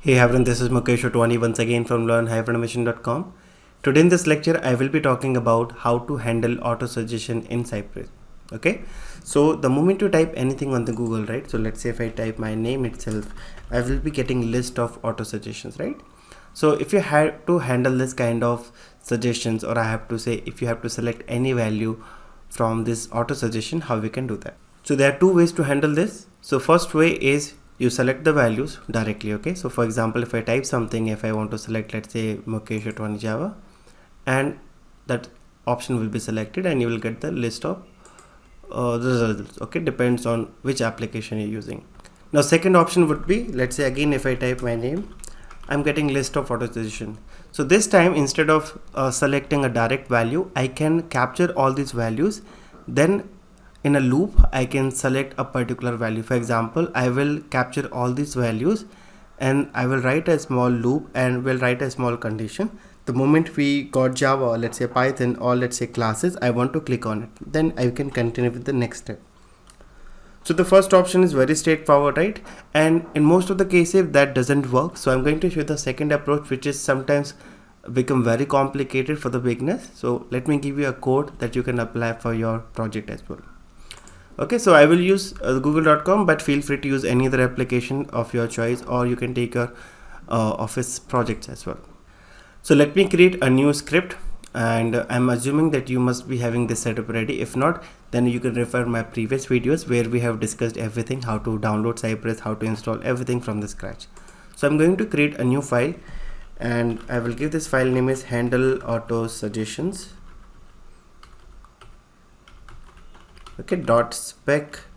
Hey everyone, this is Mukesh Otwani once again from learn-automation.com. Today in this lecture, I will be talking about how to handle auto suggestion in Cypress. Okay, so the moment you type anything on the Google, right? So let's say if I type my name itself, I will be getting list of auto suggestions, right? So if you have to handle this kind of suggestions, or I have to say if you have to select any value from this auto suggestion, how we can do that? So there are two ways to handle this. So first way is you select the values directly. Okay, so for example, if I type something, if I want to select, let's say Mukesh Otwani Java, and that option will be selected and you will get the list of the results. Okay, depends on which application you're using. Now second option would be, let's say again, if I type my name, I'm getting list of auto suggestion. So this time, instead of selecting a direct value, I can capture all these values, then in a loop I can select a particular value. For example, I will capture all these values and I will write a small loop and will write a small condition. The moment we got Java, or let's say Python, or let's say classes, I want to click on it, then I can continue with the next step. So the first option is very straightforward, right? And in most of the cases that doesn't work. So I'm going to show the second approach, which is sometimes become very complicated for the beginners. So let me give you a code that you can apply for your project as well. Okay, so I will use google.com, but feel free to use any other application of your choice, or you can take your office projects as well. So let me create a new script, and I'm assuming that you must be having this setup ready. If not, then you can refer my previous videos where we have discussed everything, how to download Cypress, how to install everything from the scratch. So I'm going to create a new file, and I will give this file name is handle auto suggestions. Okay, .spec.js.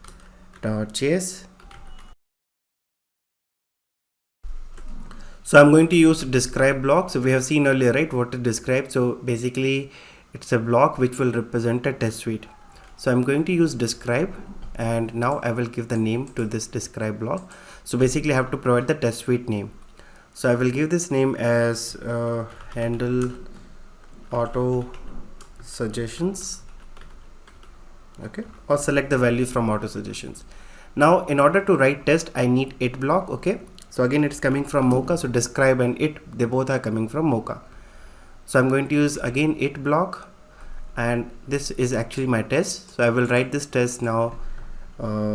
So I'm going to use describe block. So we have seen earlier, right, what to describe. So basically it's a block which will represent a test suite. So I'm going to use describe, and now I will give the name to this describe block. So basically I have to provide the test suite name. So I will give this name as handle auto suggestions. Okay, or select the values from auto suggestions. Now in order to write test, I need it block. Okay, so again it's coming from Mocha. So describe and it, they both are coming from Mocha. So I'm going to use again it block, and this is actually my test. So I will write this test now.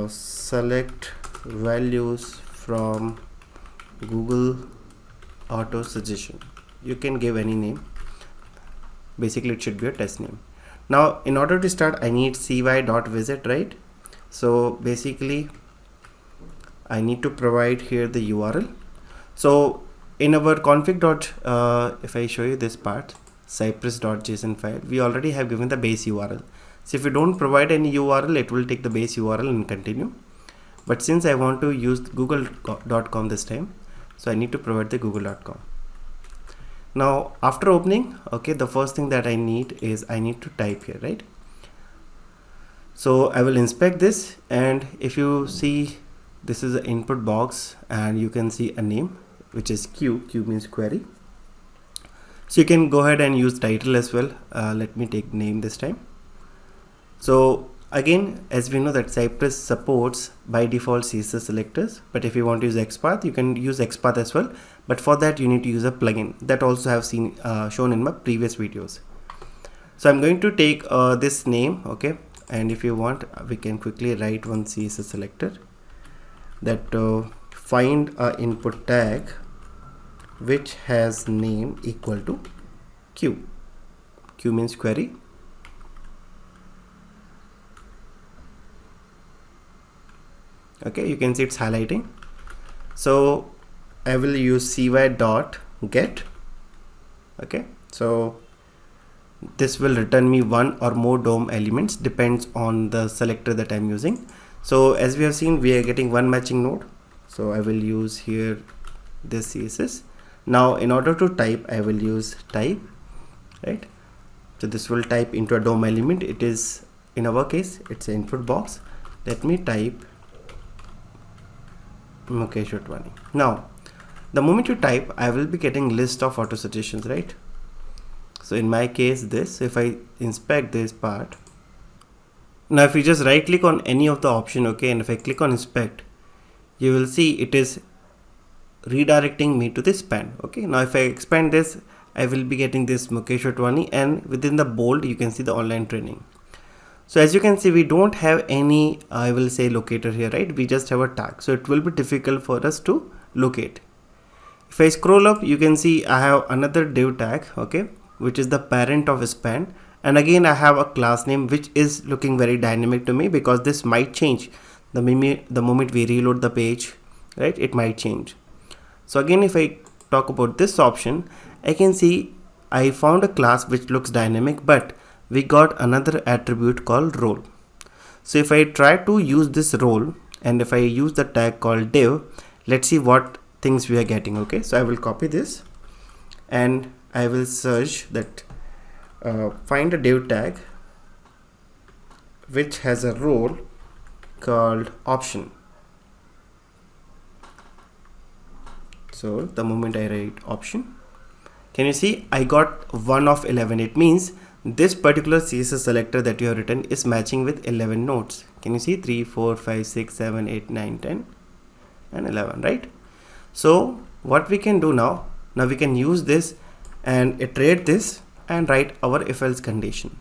Select values from Google auto suggestion. You can give any name. Basically it should be a test name. Now in order to start, I need cy.visit, right? So basically I need to provide here the URL. So in our config if I show you this part, cypress.json file, we already have given the base URL. So if you don't provide any URL, it will take the base URL and continue. But since I want to use google.com this time, so I need to provide the google.com. Now after opening, okay, the first thing that I need is I need to type here, right? So I will inspect this, and if you see, this is the input box, and you can see a name which is Q means query. So you can go ahead and use title as well. Let me take name this time. So again, as we know that Cypress supports by default CSS selectors, but if you want to use XPath, you can use XPath as well, but for that you need to use a plugin that also have seen shown in my previous videos. So I'm going to take this name, okay, and if you want, we can quickly write one CSS selector that find a input tag which has name equal to Q means query. Okay, you can see it's highlighting. So I will use cy.get. okay, so this will return me one or more DOM elements, depends on the selector that I'm using. So as we have seen, we are getting one matching node, so I will use here this CSS. Now in order to type, I will use type, right? So this will type into a DOM element. It is, in our case, it's an input box. Let me type Mukesh Otwani. Now the moment you type, I will be getting list of auto suggestions, right? So in my case this, if I inspect this part, now if you just right click on any of the option, okay, and if I click on inspect, you will see it is redirecting me to this span. Okay, now if I expand this, I will be getting this Mukesh Otwani, and within the bold you can see the online training. So as you can see, we don't have any, I will say, locator here, right? We just have a tag, so it will be difficult for us to locate. If I scroll up, you can see I have another div tag, okay, which is the parent of span, and again I have a class name which is looking very dynamic to me, because this might change the moment we reload the page, right? It might change. So again, if I talk about this option, I can see I found a class which looks dynamic, but we got another attribute called role. So if I try to use this role, and if I use the tag called div, let's see what things we are getting. Okay, so I will copy this and I will search that, find a div tag which has a role called option. So the moment I write option, can you see I got 1 of 11? It means this particular CSS selector that you have written is matching with 11 nodes. Can you see 3, 4, 5, 6, 7, 8, 9, 10 and 11, right? So what we can do now we can use this and iterate this and write our if else condition.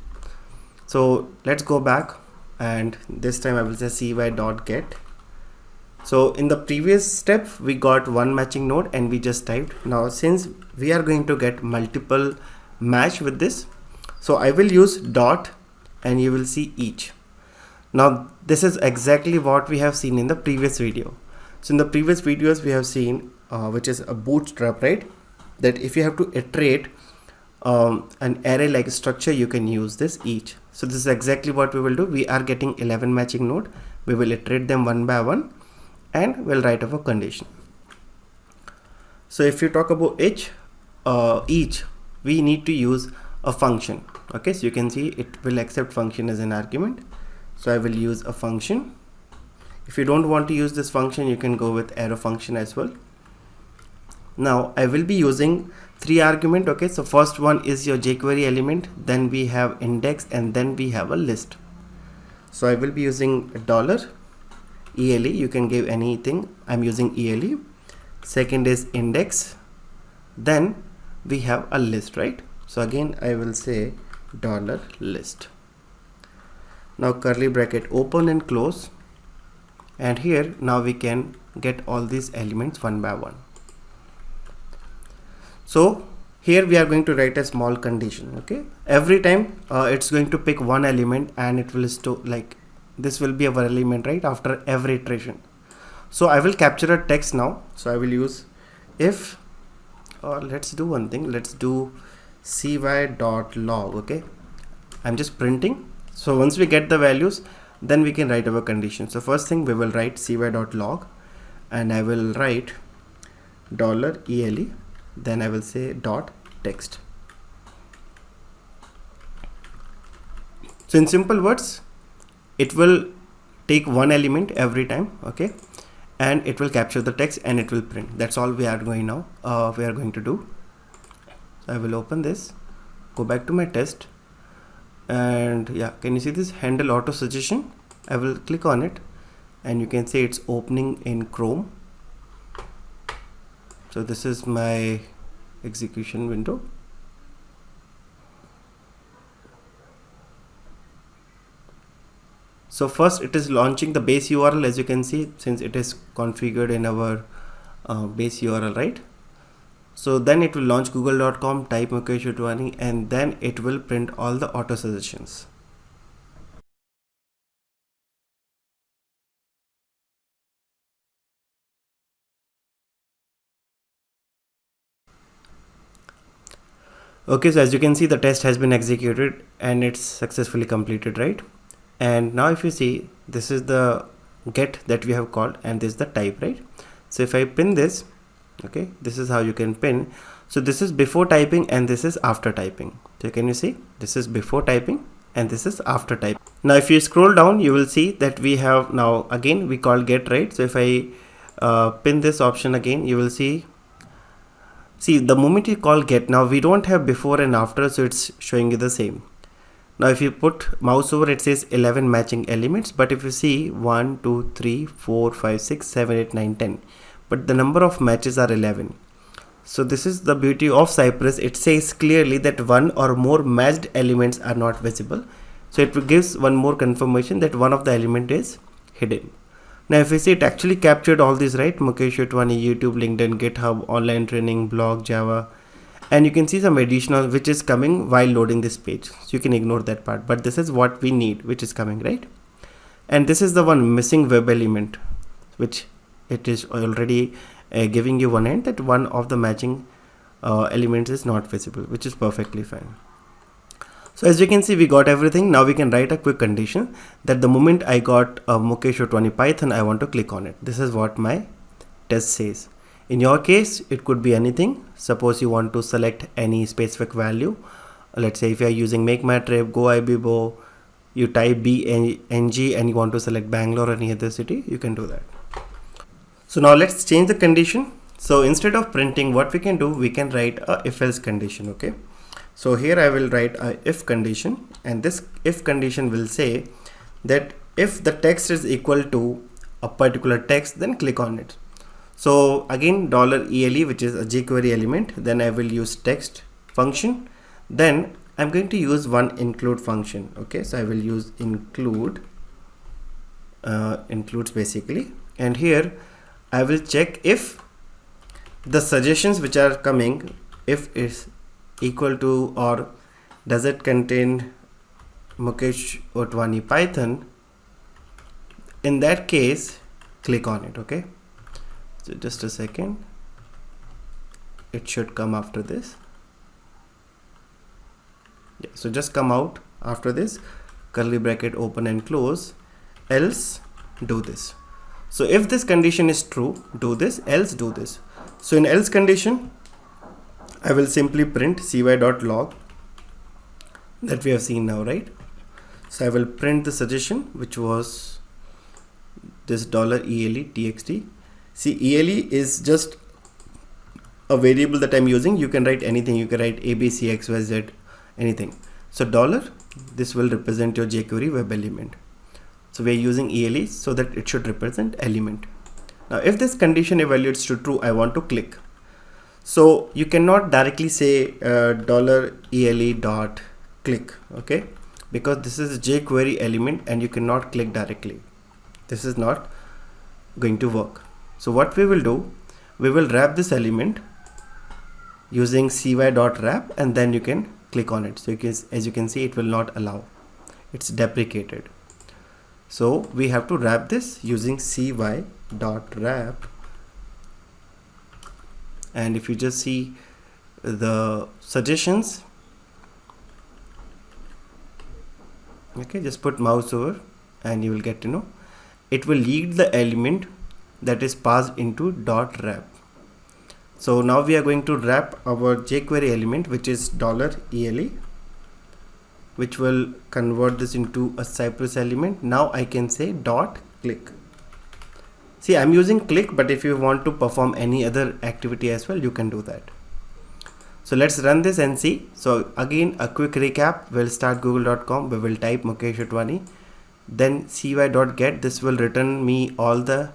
So let's go back, and this time I will say cy.get. So in the previous step we got one matching node and we just typed. Now since we are going to get multiple match with this, so I will use dot and you will see each. Now this is exactly what we have seen in the previous video. So in the previous videos we have seen which is a bootstrap, right? That if you have to iterate an array like structure, you can use this each. So this is exactly what we will do. We are getting 11 matching node. We will iterate them one by one and we'll write our condition. So if you talk about each, we need to use a function. Okay, so you can see it will accept function as an argument. So I will use a function. If you don't want to use this function, you can go with arrow function as well. Now I will be using 3 arguments. Okay, so first one is your jQuery element, then we have index, and then we have a list. So I will be using $ELE. You can give anything. I'm using ELE. Second is index, then we have a list, right? So again I will say $list. Now curly bracket open and close, and here now we can get all these elements one by one. So here we are going to write a small condition. Okay, every time it's going to pick one element and it will store, like this will be our element, right, after every iteration. So I will capture a text now. So I will use if, or let's do one thing, let's do cy.log. okay, I'm just printing. So once we get the values, then we can write our condition. So first thing we will write cy.log, and I will write $ELE, then I will say .text. So in simple words, it will take one element every time, okay, and it will capture the text and it will print. That's all we are going now. We are going to do. So I will open this, go back to my test, and yeah, can you see this handle auto suggestion? I will click on it and you can see it's opening in Chrome. So this is my execution window. So first it is launching the base URL, as you can see, since it is configured in our base URL, right? So then it will launch google.com, type Mukesh Otwani, and then it will print all the auto suggestions. Okay, so as you can see, the test has been executed and it's successfully completed, right? And now if you see, this is the get that we have called and this is the type, right? So if I pin this, okay, this is how you can pin. So this is before typing and this is after typing. So can you see, this is before typing and this is after typing. Now if you scroll down, you will see that we have now again we call get, right? So if I pin this option again, you will see the moment you call get, now we don't have before and after, so it's showing you the same. Now if you put mouse over, it says 11 matching elements, but if you see 1 2 3 4 5 6 7 8 9 10, but the number of matches are 11. So this is the beauty of Cypress. It says clearly that one or more matched elements are not visible. So it gives one more confirmation that one of the element is hidden. Now if we see, it actually captured all these, right? Mukesh Otwani, YouTube, LinkedIn, GitHub, online training, blog, Java, and you can see some additional which is coming while loading this page. So you can ignore that part, but this is what we need, which is coming, right? And this is the one missing web element, which it is already giving you one end that one of the matching elements is not visible, which is perfectly fine. So as you can see, we got everything. Now we can write a quick condition that the moment I got Mukesh Otwani Python, I want to click on it. This is what my test says. In your case, it could be anything. Suppose you want to select any specific value. Let's say if you are using Make My Trip, Go IBBO, you type BNG and you want to select Bangalore or any other city, you can do that. So now let's change the condition. So instead of printing, what we can do, we can write a if else condition. Okay. So here I will write a if condition, and this if condition will say that if the text is equal to a particular text, then click on it. So again, $ELE, which is a jQuery element, then I will use text function. Then I'm going to use one include function. Okay, so I will use include, includes basically, and here I will check if the suggestions which are coming, if it's equal to or does it contain Mukesh Otwani Python. In that case, click on it. Okay, so just a second, it should come after this. Yeah, so just come out after this, curly bracket open and close, else do this. So if this condition is true, do this, else do this. So in else condition, I will simply print cy.log that we have seen now, right? So I will print the suggestion, which was this $ELE txt. See, ELE is just a variable that I'm using. You can write anything. You can write ABC, XYZ, anything. So this will represent your jQuery web element. So we are using ELE so that it should represent element. Now if this condition evaluates to true, I want to click. So you cannot directly say $ELE dot click, okay, because this is a jQuery element and you cannot click directly. This is not going to work. So what we will do, we will wrap this element using cy.wrap, and then you can click on it. So you can, as you can see, it will not allow, it's deprecated. So we have to wrap this using cy.wrap, and if you just see the suggestions, okay, just put mouse over and you will get to know it will lead the element that is passed into .wrap. So now we are going to wrap our jQuery element, which is $ELE, which will convert this into a Cypress element. Now I can say .click. See, I'm using click, but if you want to perform any other activity as well, you can do that. So let's run this and see. So again, a quick recap. We'll start google.com. We will type Mukesh Otwani, then cy.get. This will return me all the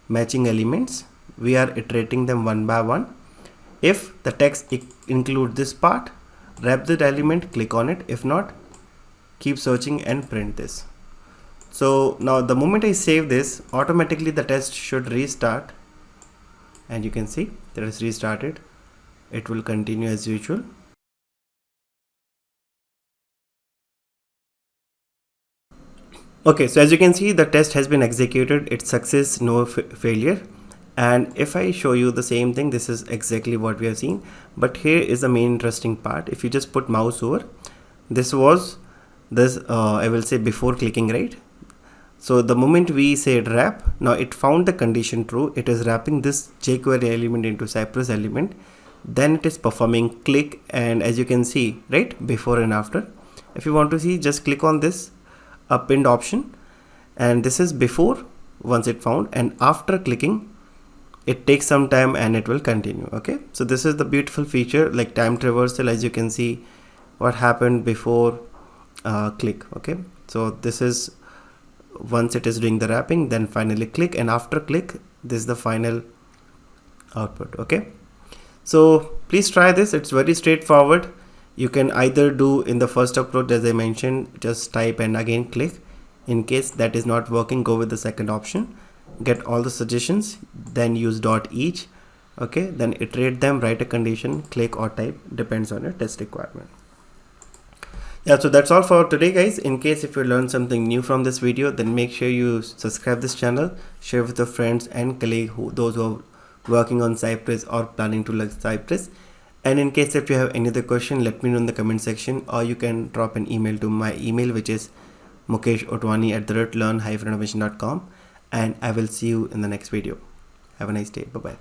matching elements. We are iterating them one by one. If the text includes this part, wrap that element, click on it. If not, keep searching and print this. So now the moment I save this, automatically the test should restart, and you can see that it's restarted. It will continue as usual. Okay, so as you can see, the test has been executed. It's success, no failure. And if I show you the same thing, this is exactly what we have seen. But here is the main interesting part. If you just put mouse over, this was this, I will say before clicking, right? So the moment we said wrap, now it found the condition true. It is wrapping this jQuery element into Cypress element. Then it is performing click, and as you can see, right, before and after. If you want to see, just click on this pinned option, and this is before once it found, and after clicking, it takes some time and it will continue. Okay, so this is the beautiful feature, like time traversal. As you can see, what happened before click. Okay, so this is once it is doing the wrapping, then finally click, and after click, this is the final output. Okay, so please try this. It's very straightforward. You can either do in the first approach as I mentioned, just type and again click. In case that is not working, go with the second option, get all the suggestions, then use .each. Okay, then iterate them, write a condition, click or type, depends on your test requirement. Yeah, so that's all for today guys. In case if you learned something new from this video, then make sure you subscribe this channel, share with your friends and colleagues, those who are working on Cypress or planning to learn Cypress. And in case if you have any other question, let me know in the comment section, or you can drop an email to my email, which is mukeshotwani@learn-automation.com, and I will see you in the next video. Have a nice day. Bye bye.